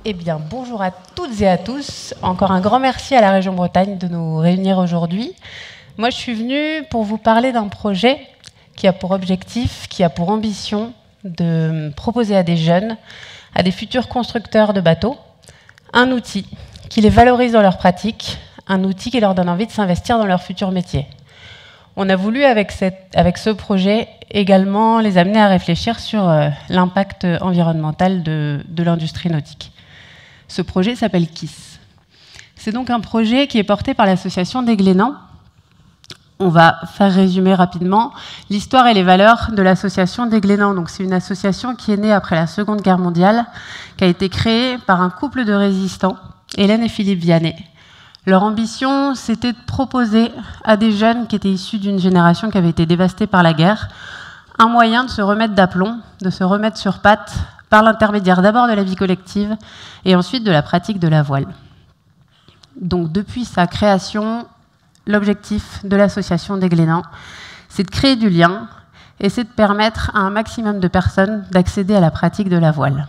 Eh bien, bonjour à toutes et à tous. Encore un grand merci à la région Bretagne de nous réunir aujourd'hui. Moi, je suis venue pour vous parler d'un projet qui a pour objectif, qui a pour ambition de proposer à des jeunes, à des futurs constructeurs de bateaux, un outil qui les valorise dans leur pratique, un outil qui leur donne envie de s'investir dans leur futur métier. On a voulu, avec ce projet, également les amener à réfléchir sur l'impact environnemental de l'industrie nautique. Ce projet s'appelle KISS. C'est donc un projet qui est porté par l'association des Glénans. On va faire résumer rapidement l'histoire et les valeurs de l'association des Glénans. Donc, c'est une association qui est née après la Seconde Guerre mondiale, qui a été créée par un couple de résistants, Hélène et Philippe Vianney. Leur ambition, c'était de proposer à des jeunes qui étaient issus d'une génération qui avait été dévastée par la guerre, un moyen de se remettre d'aplomb, de se remettre sur pattes, par l'intermédiaire d'abord de la vie collective et ensuite de la pratique de la voile. Donc, depuis sa création, l'objectif de l'association des Glénans, c'est de créer du lien et c'est de permettre à un maximum de personnes d'accéder à la pratique de la voile.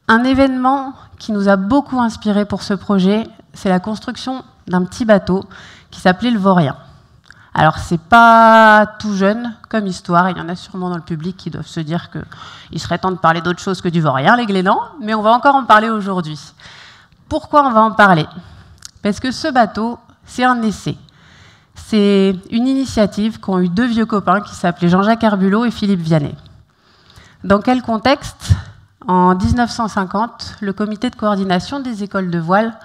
Un événement qui nous a beaucoup inspiré pour ce projet, c'est la construction d'un petit bateau qui s'appelait le Vaurien. Alors, c'est pas tout jeune comme histoire, il y en a sûrement dans le public qui doivent se dire qu'il serait temps de parler d'autre chose que du Vaurien, les Glénans, mais on va encore en parler aujourd'hui. Pourquoi on va en parler ? Parce que ce bateau, c'est un essai. C'est une initiative qu'ont eu deux vieux copains qui s'appelaient Jean-Jacques Herbulot et Philippe Vianney. Dans quel contexte ? En 1950, le comité de coordination des écoles de voile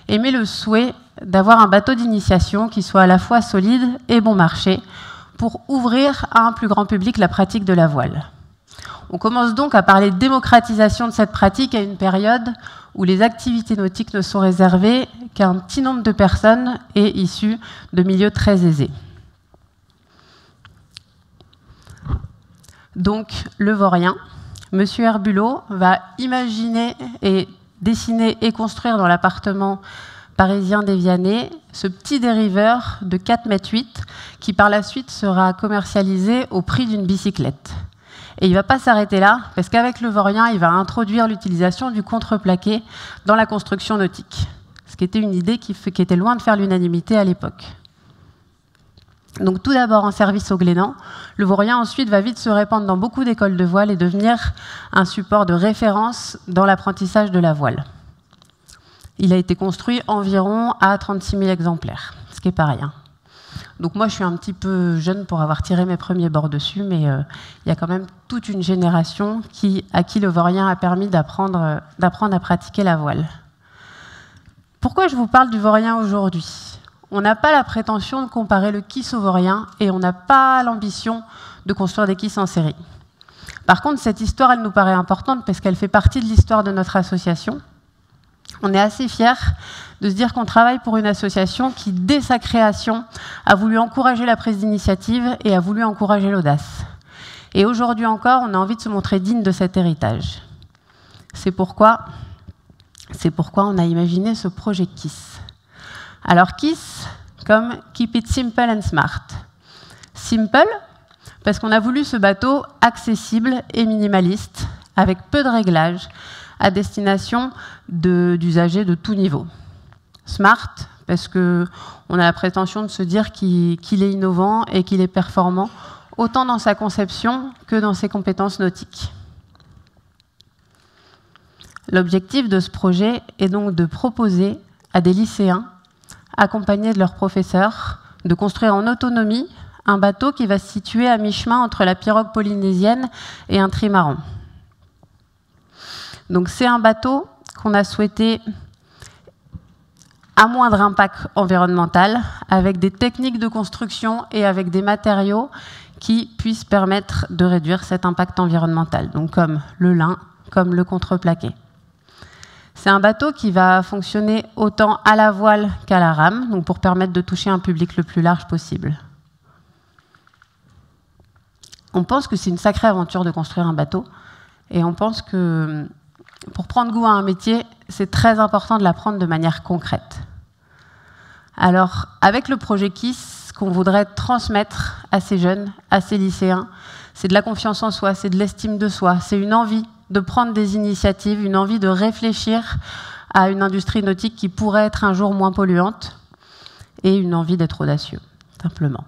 émet le souhait d'avoir un bateau d'initiation qui soit à la fois solide et bon marché pour ouvrir à un plus grand public la pratique de la voile. On commence donc à parler de démocratisation de cette pratique à une période où les activités nautiques ne sont réservées qu'à un petit nombre de personnes et issues de milieux très aisés. Donc, le Vaurien, M. Herbulot va imaginer et dessiner et construire dans l'appartement parisien des Vianney ce petit dériveur de 4,8 m qui par la suite sera commercialisé au prix d'une bicyclette. Et il ne va pas s'arrêter là, parce qu'avec le Vaurien, il va introduire l'utilisation du contreplaqué dans la construction nautique, ce qui était une idée qui était loin de faire l'unanimité à l'époque. Donc tout d'abord en service aux Glénans, le Vaurien ensuite va vite se répandre dans beaucoup d'écoles de voile et devenir un support de référence dans l'apprentissage de la voile. Il a été construit environ à 36 000 exemplaires, ce qui n'est pas rien. Donc moi je suis un petit peu jeune pour avoir tiré mes premiers bords dessus, mais il y a quand même toute une génération à qui le Vaurien a permis d'apprendre à pratiquer la voile. Pourquoi je vous parle du Vaurien aujourd'hui ? On n'a pas la prétention de comparer le KISS au Vaurien et on n'a pas l'ambition de construire des KISS en série. Par contre, cette histoire, elle nous paraît importante parce qu'elle fait partie de l'histoire de notre association. On est assez fiers de se dire qu'on travaille pour une association qui, dès sa création, a voulu encourager la prise d'initiative et a voulu encourager l'audace. Et aujourd'hui encore, on a envie de se montrer digne de cet héritage. C'est pourquoi on a imaginé ce projet KISS. Alors KISS, comme Keep It Simple and Smart. Simple, parce qu'on a voulu ce bateau accessible et minimaliste, avec peu de réglages, à destination d'usagers de tout niveau. Smart, parce qu'on a la prétention de se dire qu'il est innovant et qu'il est performant, autant dans sa conception que dans ses compétences nautiques. L'objectif de ce projet est donc de proposer à des lycéens, accompagnés de leurs professeurs, de construire en autonomie un bateau qui va se situer à mi-chemin entre la pirogue polynésienne et un trimaran. Donc c'est un bateau qu'on a souhaité à moindre impact environnemental, avec des techniques de construction et avec des matériaux qui puissent permettre de réduire cet impact environnemental, donc comme le lin, comme le contreplaqué. C'est un bateau qui va fonctionner autant à la voile qu'à la rame, donc pour permettre de toucher un public le plus large possible. On pense que c'est une sacrée aventure de construire un bateau, et on pense que pour prendre goût à un métier, c'est très important de l'apprendre de manière concrète. Alors, avec le projet KISS, ce qu'on voudrait transmettre à ces jeunes, à ces lycéens, c'est de la confiance en soi, c'est de l'estime de soi, c'est une envie de prendre des initiatives, une envie de réfléchir à une industrie nautique qui pourrait être un jour moins polluante et une envie d'être audacieux, simplement.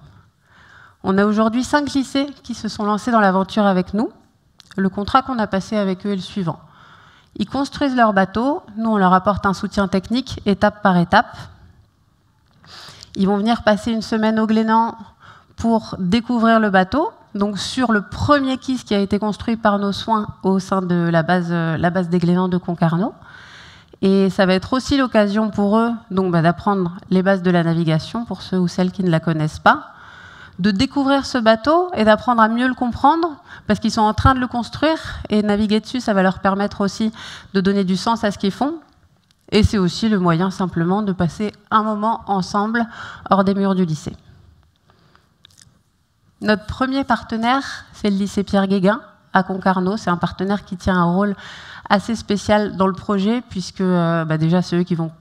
On a aujourd'hui 5 lycées qui se sont lancés dans l'aventure avec nous. Le contrat qu'on a passé avec eux est le suivant. Ils construisent leur bateau, nous on leur apporte un soutien technique étape par étape. Ils vont venir passer une semaine au Glénan pour découvrir le bateau, donc sur le premier KISS qui a été construit par nos soins au sein de la base des Glénans de Concarneau. Et ça va être aussi l'occasion pour eux d'apprendre les bases de la navigation, pour ceux ou celles qui ne la connaissent pas, de découvrir ce bateau et d'apprendre à mieux le comprendre, parce qu'ils sont en train de le construire, et naviguer dessus, ça va leur permettre aussi de donner du sens à ce qu'ils font. Et c'est aussi le moyen simplement de passer un moment ensemble hors des murs du lycée. Notre premier partenaire, c'est le lycée Pierre Guéguin à Concarneau. C'est un partenaire qui tient un rôle assez spécial dans le projet, puisque déjà c'est eux qui vont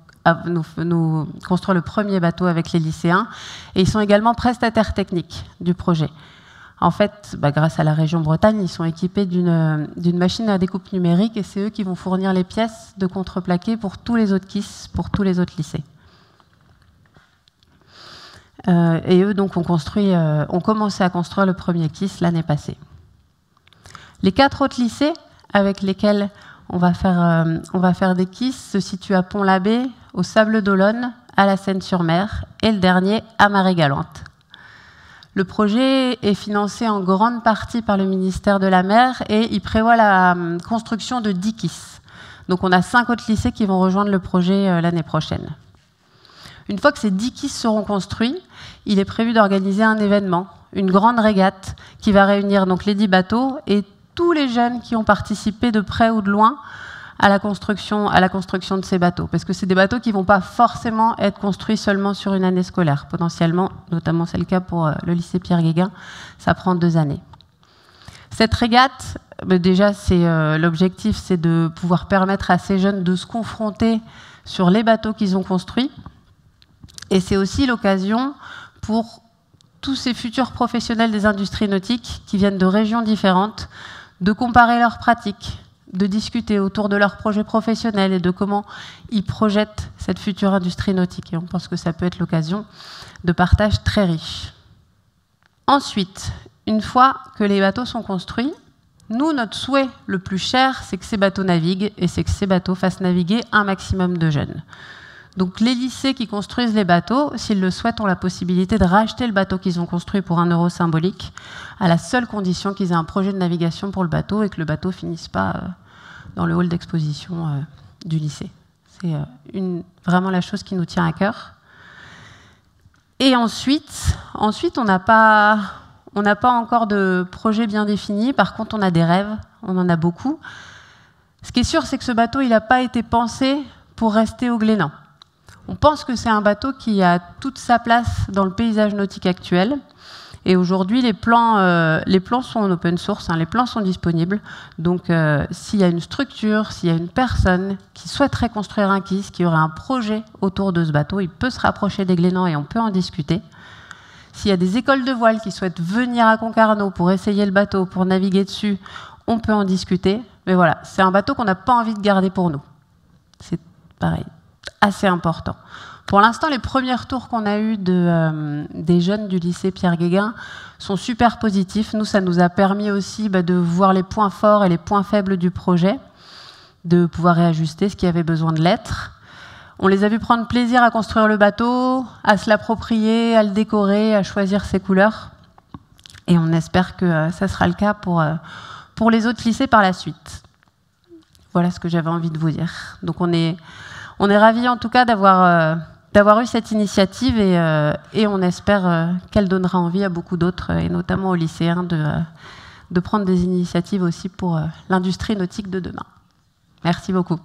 nous construire le premier bateau avec les lycéens. Et ils sont également prestataires techniques du projet. En fait, grâce à la région Bretagne, ils sont équipés d'une machine à découpe numérique et c'est eux qui vont fournir les pièces de contreplaqué pour tous les autres KISS, pour tous les autres lycées. Et eux, donc, ont commencé à construire le premier KISS l'année passée. Les 4 autres lycées avec lesquels on va faire des KISS se situent à Pont-l'Abbé, au Sables-d'Olonne, à la Seine-sur-Mer et le dernier à Marie-Galante. Le projet est financé en grande partie par le ministère de la Mer et il prévoit la construction de 10 KISS. Donc on a 5 autres lycées qui vont rejoindre le projet l'année prochaine. Une fois que ces 10 KISS seront construits, il est prévu d'organiser un événement, une grande régate, qui va réunir donc les 10 bateaux et tous les jeunes qui ont participé de près ou de loin à la construction de ces bateaux. Parce que c'est des bateaux qui ne vont pas forcément être construits seulement sur une année scolaire. Potentiellement, notamment c'est le cas pour le lycée Pierre Guéguin, ça prend 2 années. Cette régate, déjà, l'objectif, c'est de pouvoir permettre à ces jeunes de se confronter sur les bateaux qu'ils ont construits. Et c'est aussi l'occasion pour tous ces futurs professionnels des industries nautiques qui viennent de régions différentes de comparer leurs pratiques, de discuter autour de leurs projets professionnels et de comment ils projettent cette future industrie nautique. Et on pense que ça peut être l'occasion de partages très riches. Ensuite, une fois que les bateaux sont construits, nous, notre souhait le plus cher, c'est que ces bateaux naviguent et c'est que ces bateaux fassent naviguer un maximum de jeunes. Donc les lycées qui construisent les bateaux, s'ils le souhaitent, ont la possibilité de racheter le bateau qu'ils ont construit pour 1 € symbolique, à la seule condition qu'ils aient un projet de navigation pour le bateau et que le bateau ne finisse pas dans le hall d'exposition du lycée. C'est vraiment la chose qui nous tient à cœur. Et ensuite on n'a pas encore de projet bien défini. Par contre, on a des rêves, on en a beaucoup. Ce qui est sûr, c'est que ce bateau, il n'a pas été pensé pour rester au Glénan. On pense que c'est un bateau qui a toute sa place dans le paysage nautique actuel. Et aujourd'hui, les plans sont en open source, les plans sont disponibles. Donc, s'il y a une structure, s'il y a une personne qui souhaiterait construire un KISS, qui aurait un projet autour de ce bateau, il peut se rapprocher des Glénans et on peut en discuter. S'il y a des écoles de voile qui souhaitent venir à Concarneau pour essayer le bateau, pour naviguer dessus, on peut en discuter. Mais voilà, c'est un bateau qu'on n'a pas envie de garder pour nous. C'est pareil, assez important. Pour l'instant, les premiers retours qu'on a eus des jeunes du lycée Pierre Guéguin sont super positifs. Nous, ça nous a permis aussi de voir les points forts et les points faibles du projet, de pouvoir réajuster ce qui avait besoin de l'être. On les a vus prendre plaisir à construire le bateau, à se l'approprier, à le décorer, à choisir ses couleurs. Et on espère que ça sera le cas pour les autres lycées par la suite. Voilà ce que j'avais envie de vous dire. Donc on est ravis en tout cas d'avoir eu cette initiative et on espère qu'elle donnera envie à beaucoup d'autres, et notamment aux lycéens, de prendre des initiatives aussi pour l'industrie nautique de demain. Merci beaucoup.